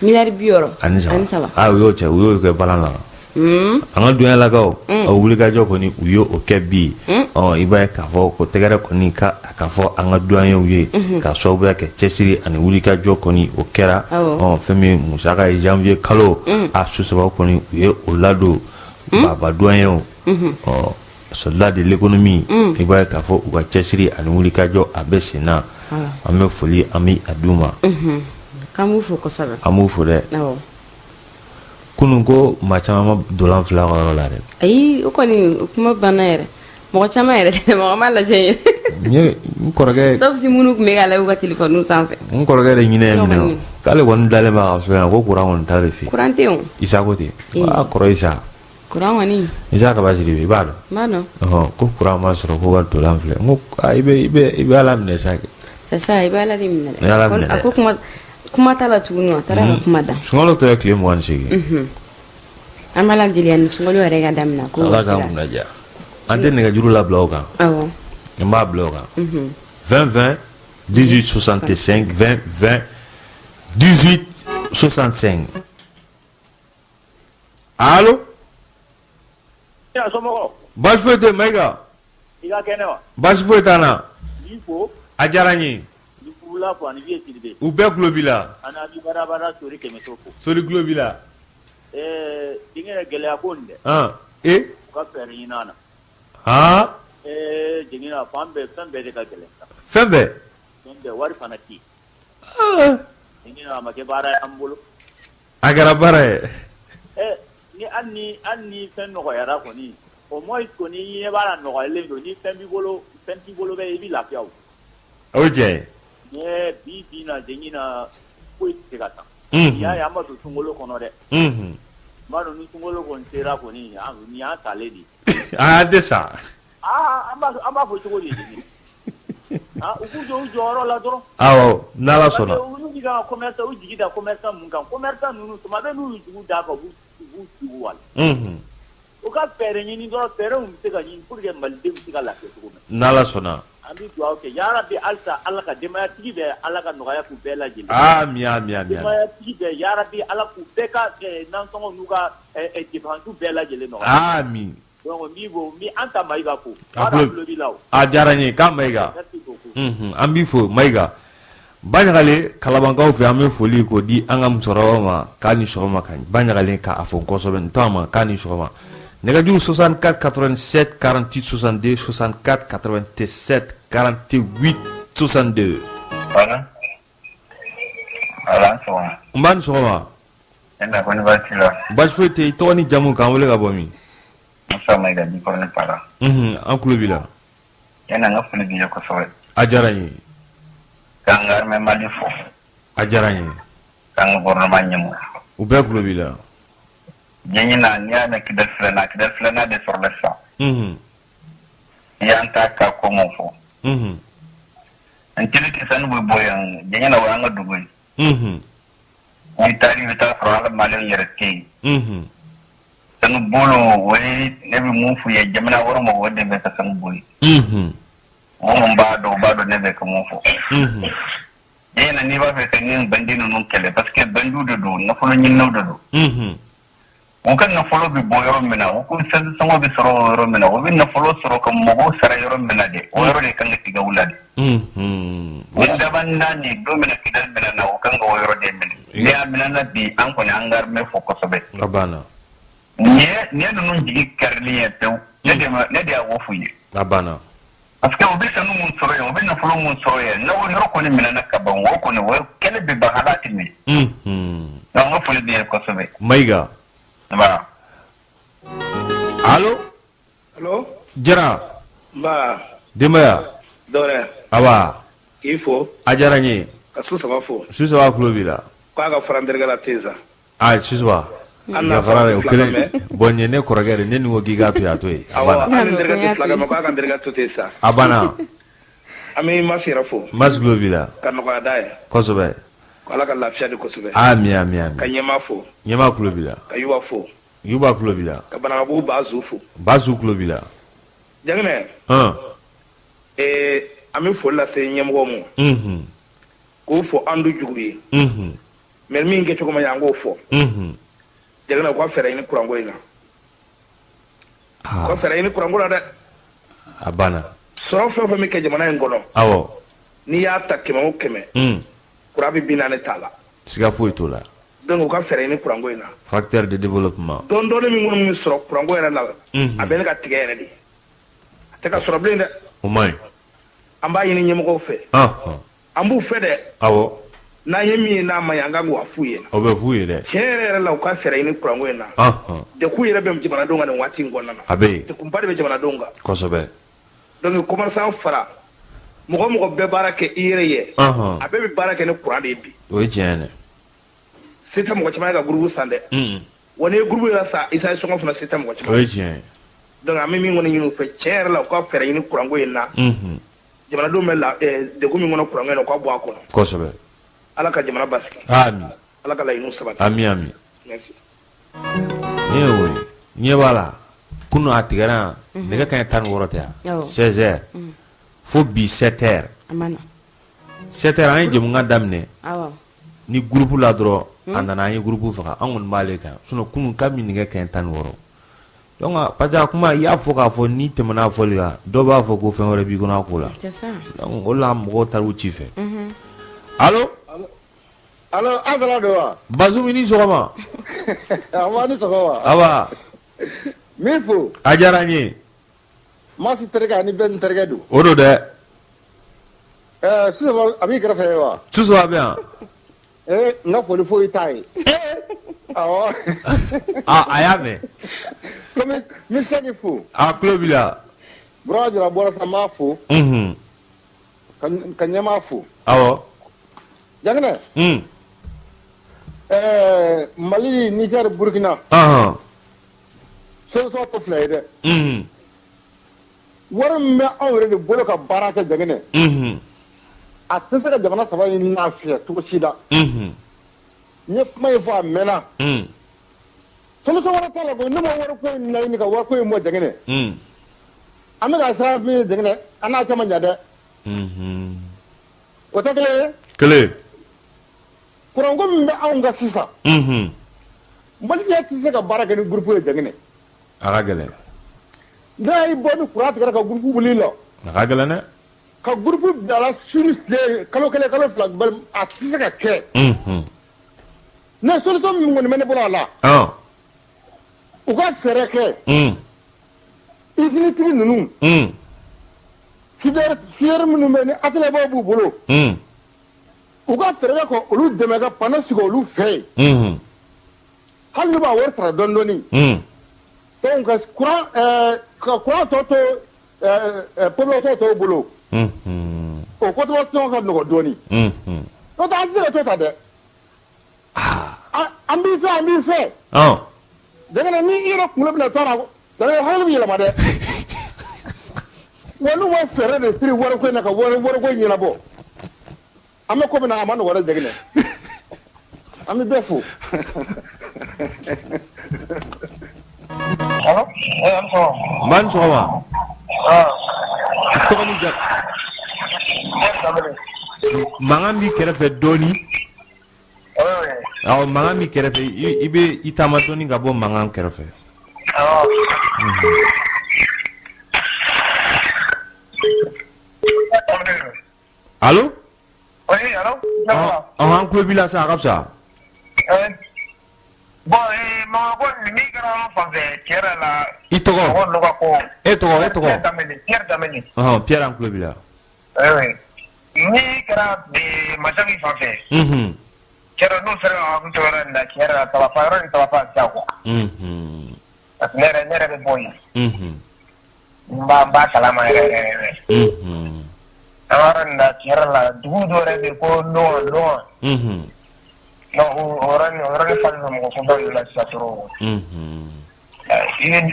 miliyari 63 u y'o cɛ u y'o kɛ balan la an ka douanier-lakaw o wulikajɔ kɔni u y'o kɛ bi i b'a ye k'a fɔ ko tɛgɛrɛ kɔni ka fɔ an ka douaniers ye ka sababuya kɛ cɛsiri ani wulikajɔ kɔni o kɛra fɛn min musaka ye janvier kalo a Susawa kɔni u ye o ladon baba douaniers soldat de l'économie i b'a ye k'a fɔ u ka cɛsiri ani wulikajɔ a bɛ sen na an bɛ foli an bɛ a d'u ma k'an b'u fo kosɛbɛ an b'u fo dɛ kunun ko maa caman ma dolan fila ka yɔrɔ la dɛ ayi o kɔni kuma banna yɛrɛ mɔgɔ caman yɛrɛ tɛ mɔgɔ ma lajɛ n kɔrɔkɛ sabu si minnu tun bɛ k'a lajɛ u ka téléphone sanfɛ n kɔrɔkɛ de ɲinɛ ye minɛ k'ale kɔni dalen b'a ka so yan ko courant kɔni t'ale fɛ courant tɛ yen Isa ko ten kɔrɔ Isa courant kɔni Isa Kabasiri i b'a dɔn n b'a dɔn ko courant ma sɔrɔ ko ka dolan filɛ n ko i bɛ Ala minɛ sa c'est ça i bɛ Ala de minɛ dɛ a ko kuma t'a la tuguni a taara ka kuma da sunkalo tɛ tile 28 an b'a la deli yan sunkalo yɛrɛ ka daminɛ ko Ala ka mun ladiya an tɛ nɛgɛjuru labila o kan n b'a bila o kan 20 20 18 65 20 20 18 65 allo baasi foyi tɛ Mayiga baasi foyi t'an na a diyara n ye u bɛɛ tulo b'i la Sori tulo b'i la dingɛ gɛlɛya ko nin dɛ u ka fɛɛrɛ ɲini an na jigina fan bɛɛ fɛn bɛɛ de ka gɛlɛn fɛn bɛɛ wari fana tɛ yen jigina a ma kɛ baara ye an bolo a kɛra baara ye ni hali ni fɛn nɔgɔyara kɔni au moins kɔni i ɲɛ b'a la nɔgɔyalen don ni fɛn t'i bolo bɛɛ i bɛ lafiya o o tiɲɛ ye bi na jigina foyi tɛ se ka taa n'i y'a ye an ma don sunkalo kɔnɔ dɛ n b'a dɔn ni sunkalo kɔni sera kɔni nin y'an talen de ye an tɛ sa an b'a fɔ cogo di u k'u jɔ u jɔyɔrɔ la dɔrɔn awɔ n'Ala sɔnna olu bɛ ka commerçant u jigi da commerçant mun kan commerçant ninnu tuma bɛɛ n'u y'u jugu d'a kan u b'u jugu wali u ka fɛɛrɛ ɲini dɔrɔn fɛɛrɛ min bɛ se ka ɲini pour que malidenw bɛ se ka lafiya cogo min n'Ala sɔnna an bɛ dugawu kɛ yarabi halisa Ala ka denbayatigi bɛ Ala ka nɔgɔya k'u bɛɛ lajɛlen ami denbayatigi bɛ yarabi Ala k'u bɛɛ ka nansɔngɔ n'u ka dépenses bɛɛ lajɛlen nɔgɔya ami donc n b'i an ta Mayiga fo baara tulo b'i la o a diyara n ye k'a Mayiga an b'i fo Mayiga Banɲagalen Kalabankaw fɛ an bɛ foli k'o di an ka musokɔrɔbaw ma k'a ni sɔgɔma ka Banɲagalen k'a fo kosɛbɛ n tɔ ma k'a ni sɔgɔma nɛgɛjuru 64 87 48 62 64 87 48 62 Voilà. n b'a ni sɔgɔma baasi foyi tɛ i tɔgɔ ni jamu k'an wele ka bɔ min Musa Mayiga di kɔrɔ ne para an tulo b'i la yana n ka foli b'i ye kosɛbɛ a diyara n ye k'an ka armée Mali fo a diyara n ye k'an ka gouvernement ɲɛmɔgɔ u bɛɛ tulo b'i la diɲɛ na n'i y'a mɛn Kidal filanan de sɔrɔla sisan i y'an ta ka ko mun fɔ n teri kisɛni bɛ bɔ yan diɲɛ na o y'an ka dugu ye n'i taara i bɛ taa sɔrɔ an ka Maliyɛnw yɛrɛ tɛ yen sanu bolo o ye ne bɛ mun f'u ye jamana wɛrɛ mɔgɔw de bɛ ka sanu boli minnu b'a dɔn ne bɛ ka mun fɔ diɲɛ na n'i b'a fɛ ka ni bandi ninnu kɛlɛ parce que bandiw de don nafolo ɲininaw de don u ka nafolo bɛ bɔ yɔrɔ min na u ko sɔngɔ bɛ sɔrɔ yɔrɔ min na u bɛ nafolo sɔrɔ ka mɔgɔw sara yɔrɔ min na de o yɔrɔ de kan ka tigɛ u la de ni laban naani don min na Kidal minɛ na o kan ka o yɔrɔ de minɛ n'i y'a minɛ na bi an kɔni an ka armée fo kosɛbɛ nin ye ninnu jigi karilen ye pewu ne de y'a wo f'u ye parce que o bɛ sanu mun sɔrɔ yen o bɛ nafolo mun sɔrɔ yen n'o yɔrɔ kɔni minɛna ka ban o kɔni o kɛlɛ bɛ ban halati min donc n ka foli bɛ yen kosɛbɛ Mayiga nba allo Jara nba denbaya dɔwɛrɛ aba k'i fo a diyara n ye ka su saba fo su saba tulo b'i la k'a ka fara n terikɛ la ten sa su saba an n'a yafara fara o fila kelen mɛn bon ɲɛ ne kɔrɔkɛ de ne ni ko k'i k'a to yen a to yen a awɔ banna an ni terikɛ tɛ fila kɛ mɛ k'a ka n terikɛ to ten sa a banna an bɛ Masi yɛrɛ fo Masi tulo b'i la ka nɔgɔya d'a ye kosɛbɛ ko ala ka lafiya di kosɛbɛ ami ami ka ami ɲɛma fo ɲɛma tulo b'i la ka Yuba fo Yuba tulo b'i la ka Banagabugu Bazu fo Basu tulo b'i la Jakinɛ an an bɛ foli lase ɲɛmɔgɔw ma k'o fɔ an du jugu ye mɛ min kɛcogo man ɲi an k'o fɔ Jakinɛ u ka fɛɛrɛ ɲini kuranko in na u ka fɛɛrɛ ɲini kuranko la dɛ a banna sɔrɔ fɛn o fɛn bɛ kɛ jamana in kɔnɔ awɔ n'i y'a ta 100 o 100 kuran bɛ 40 t'a la siga foyi t'o la donc u ka fɛɛrɛ ɲini kuranko in na facteur de développement dɔɔni min kɔni bɛ sɔrɔ kuranko yɛrɛ la a bɛ ne ka tigɛ yɛrɛ de a tɛ ka sɔrɔ bilen dɛ o man ɲi an b'a ɲini ɲɛmɔgɔw fɛ an b'u fɛ dɛ awɔ n'an ye min ye n'a ma ɲi an kan k'o f'u ye o bɛ f'u ye dɛ tiɲɛ yɛrɛ yɛrɛ la u ka fɛɛrɛ ɲini kuranko in na dekun yɛrɛ bɛ jamanadenw kan nin waati in kɔnɔna na a bɛ yen dekunba de bɛ jamanadenw kan kosɛbɛ donc commerçant fara mɔgɔ mɔgɔ bɛ baara kɛ i yɛrɛ ye a bɛɛ bɛ baara kɛ ni kuran de ye bi o ye tiɲɛ dɛ se tɛ mɔgɔ caman ye ka groupe san dɛ wa n'i ye groupe yɛrɛ san isa ye sɔngɔ fana se tɛ mɔgɔ o caman ye tiɲɛ ye donc an bɛ min kɔni ɲini u fɛ tiɲɛ yɛrɛ la u ka fɛɛrɛ ɲini kuranko in na jamanadenw bɛ degun min kɔnɔ kuranko in na u ka bɔ a kɔnɔ kosɛbɛ ala ka jamana basigi ami ala ka laɲiniw sabati ami ami merci ne ye o ye ɲɛ b'a la kunun a tigɛra yan nɛgɛ kaɲɛ 16 tɛ yan 16 heures fo bi 7 heures 7 heures an ye jamukan daminɛ ni groupe la dɔrɔn a nana an ye groupe faga an kɔni b'ale kan sinon kunun kabini nɛgɛ kaɲɛ 16 donc parce que a kuma i y'a fɔ k'a fɔ ni tɛmɛna a fɔli kan dɔw b'a fɔ ko fɛn wɛrɛ b'i kɔnɔ a ko la donc o la mɔgɔw taar'u ci fɛ allo an sera don wa Bazum i ni sɔgɔma awɔ ni sɔgɔma aba min fo a diyara n ye Masi terikɛ ani bɛɛ ni terikɛ don o don dɛ sisan a b'i kɛrɛfɛ ye wa susu a bɛ yan n ka foli foyi t'a ye awɔ a y'a mɛn komi n bɛ se k'i fo a tulo b'i la Burama Jara bɔra sisan n b'a fo ka ɲɛmaa fo awɔ Jakinɛ Mali Niger Burkina solution tɛ fila ye dɛ wari min bɛ anw yɛrɛ de bolo ka baara kɛ Jakinɛ a tɛ se ka jamana saba in lafiya cogo si la n ye kuma in fɔ a mɛnna solution wɛrɛ t'a la koyi ne ma wari ko in laɲini ka wari ko in bɔ Jakinɛ an bɛ ka siran min ye Jakinɛ an n'a cɛ man jan dɛ o tɛ kelen ye kelen kuranko min bɛ anw ka sisan Maliɲɛ tɛ se ka baara kɛ ni groupe ye Jakinɛ a ka gɛlɛn n'a y'i bɔ ni kuran tigɛra ka groupe wuli la a ka gɛlɛn dɛ ka groupe bilala sur tile kalo kelen kalo fila a tɛ se ka kɛ ne solution min kɔni bɛ ne bolo a la u ka fɛɛrɛ kɛ usine tigi ninnu filière minnu bɛ ni atelier b'u bolo u ka fɛɛrɛ kɛ olu dɛmɛ ka panneau sigi olu fɛ yen hali n'u b'a wari sara dɔɔni dɔɔni donc ka courant tɔ to population tɔw bolo o cotisation ka nɔgɔ dɔɔni n'o tɛ an tɛ se ka to ta dɛ an b'i fɛ Jakinɛ ni i yɛrɛ kunkolo bɛna to a la Jakinɛ hakili bɛ yɛlɛma dɛ wa n'u ma fɛɛrɛ de siri wariko in na ka wariko in ɲɛnabɔ an bɛ ko min na a ma nɔgɔ dɛ Jakinɛ an bɛ bɛɛ fo. Allo Mbaa ni sɔgɔma tɔgɔ ni ja mankan b'i kɛrɛfɛ dɔɔni awɔ mankan b'i kɛrɛfɛ i bɛ i taama dɔɔni ka bɔ mankan kɛrɛfɛ allo oui allo an kulo b'i la sa a ka fisa bon mama ko min kɛra fanfɛ tiɲɛ la i tɔgɔ mɔgɔ dɔ ka ko e tɔgɔ Pierre Dameni Pierre an tulo b'i la ni kɛra Masaki fanfɛ tiɲɛ n'o sera ka hakili to yɔrɔ in na tiɲɛ yɛrɛ la tabafa yɔrɔ ni tabafa tɛ quoi parce que ne yɛrɛ bɛ bɔ yen n b'a kalama yɛrɛ yɔrɔ in na tiɲɛ yɛrɛ la dugu dɔ yɛrɛ bɛ yen ko Nɔgɔn o yɔrɔ ni falen don mɔgɔ kunba de la sisan trop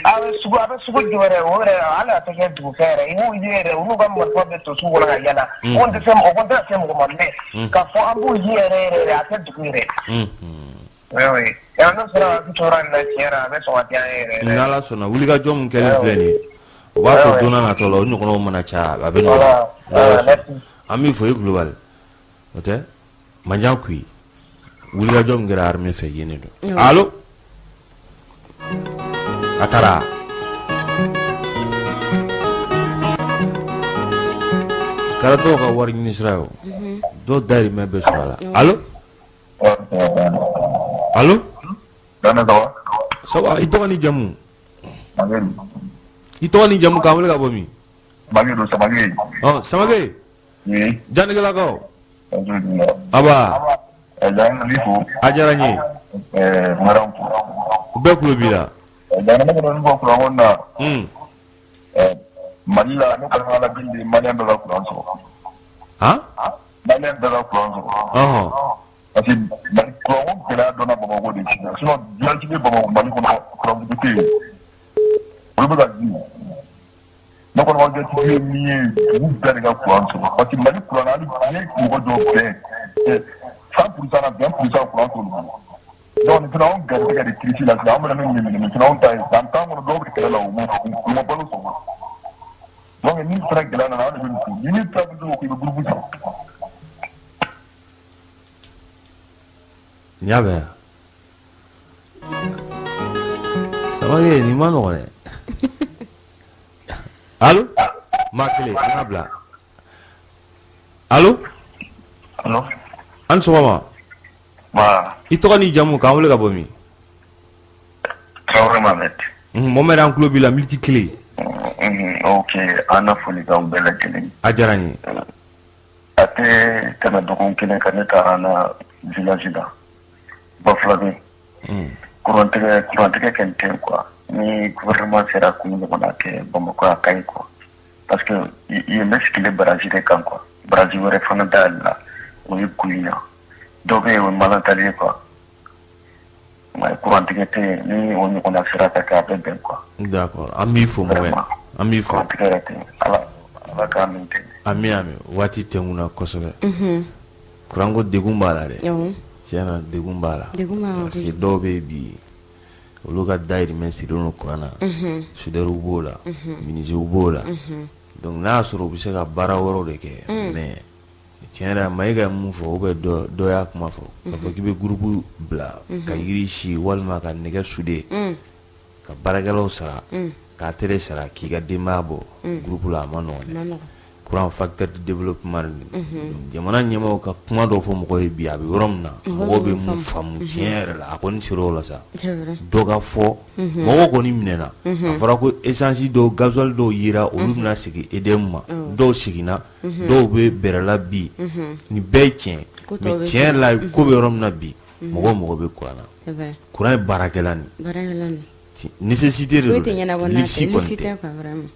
a bɛ sugu jɔ yɛrɛ o yɛrɛ hali a tɛ kɛ dugufɛ yɛrɛ i b'u ye yɛrɛ olu ka marifa bɛ to sugu kɔnɔ ka yala o tɛ se mɔgɔ ma mɛn k'a fɔ an b'u ye yɛrɛ a tɛ dugu yɛrɛ oui n'o sera hakili to yɔrɔ in na tiɲɛ yɛrɛ a bɛ sɔn ka diya an ye yɛrɛ n'Ala sɔnna wulikajɔ min kɛlen filɛ nin ye o b'a to don n'a nataw la o ɲɔgɔnnaw mana caya a bɛ nɔgɔya an b'i fɔ i Kulubali o tɛ Manjan Kuyi wulikajɔ min kɛra armée fɛ yen de don allo a taara kɛra dɔw ka wari ɲini sira ye o dɔw dahirimɛ bɛ sɔrɔ a la allo ça va i tɔgɔ ni jamu k'an wele ka bɔ min Samake Janikɛlakaw aba a diyara n ye u bɛɛ tulo b'i la Mali la ne kɔni ala bi Malien bɛɛ ka kuran sɔrɔ Malien bɛɛ ka kuran sɔrɔ parce que Mali kuran gɛlɛya donna Bamakɔ de sinon dilanci bɛ Bamakɔ Mali kɔnɔ kuranbugu tɛ yen olu bɛ ka di ne kɔni ka jatigi ye min ye dugu bɛɛ de ka kuran sɔrɔ parce que Mali kuran hali ni mɔgɔ dɔw bɛɛ 100% na 20% kuran t'olu bolo donc nin fana anw garijɛgɛ de kirisi la sisan an bɛna min ɲini nin fana anw ta ye san 10 kɔnɔ dɔw bɛ kɛlɛ la u ma balo sɔrɔ donc ni fana gɛlɛya nana an de bɛ nin kun ni ta bɛ ko i bɛ gurupu sɔrɔ n y'a mɛn Samake nin ma nɔgɔn dɛ allo maa kelen an ka bila allo an ni sɔgɔma i tɔgɔ ni jamu k'an wele ka bɔ min Traoré Mohamed Mohamed an tulo b'i la miniti kelen ok an na foli k'aw bɛɛ lajɛlen a diyara n ye a tɛ tɛmɛ dɔgɔkun kelen kan ne taara an na village la Bafulabe kurantigɛ kɛ n tɛ quoi ni gouvernement sera k'u ɲɔgɔnna kɛ Bamakɔ a ka ɲi quoi parce que yen bɛ sigilen baraji de kan quoi baraji wɛrɛ fana dayɛlɛ la o ye Kuyinya dɔw bɛ yen o ye Malantali ye quoi kurantigɛ tɛ yen ni o ɲɔgɔnna sera ka kɛ a bɛ bɛn quoi d'accord an b'i fo Mohamed an b'i fo kurantigɛ yɛrɛ tɛ yen ala k'a min tɛ ami waati tɛ n kunna kosɛbɛ kuranko degun b'a la dɛ tiɲɛna degun b'a la parce que dɔw bɛ yen bi olu ka dahirimɛ sirilen don kuran na soudeur b'o la menuisier b'o la donc n'a y'a sɔrɔ u bɛ se ka baara wɛrɛw de kɛ mais tiɲɛ yɛrɛ Mayiga ye mun fɔ ou bien dɔ y'a kuma fɔ k'a fɔ k'i bɛ groupe bila ka yiri si walima ka nɛgɛ souder ka baarakɛlaw sara k'a tere sara k'i ka denbaya bɔ groupe la a ma nɔgɔn dɛ kuran facteur de développement jamana ɲɛmaaw ka kuma dɔw fɔ mɔgɔw ye bi a bɛ yɔrɔ min na mɔgɔw bɛ mun faamu tiɲɛ yɛrɛ la a kɔni sera o la sa dɔ ka fɔ mɔgɔw kɔni minɛna a fɔra ko essence dɔw gasoil dɔw yera olu bɛna segin EDM ma dɔw seginna dɔw bɛ bɛrɛla bi nin bɛɛ ye tiɲɛ mais tiɲɛ yɛrɛ la ko bɛ yɔrɔ min na bi mɔgɔw bɛ kuran na kuran ye baarakɛla nin nécessité de don luxe kɔni tɛ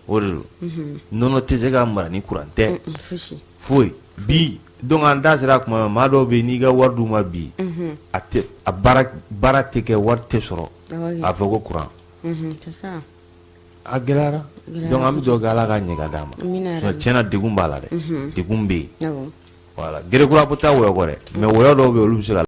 o de don nɔnɔ tɛ se ka mara ni kuran tɛ foyi bi donc an da sera kuma maa dɔw bɛ yen n'i ka wari d'u ma bi a baara tɛ kɛ wari tɛ sɔrɔ a fɔ ko kuran a gɛlɛyara donc an bɛ dugawu kɛ Ala ka ɲɛ ka d'a ma tiɲɛna degun b'a la dɛ degun bɛ yen voilà gerekura t'a wɔyɔ kɔ dɛ mais wɔyɔ dɔw bɛ yen olu bɛ se ka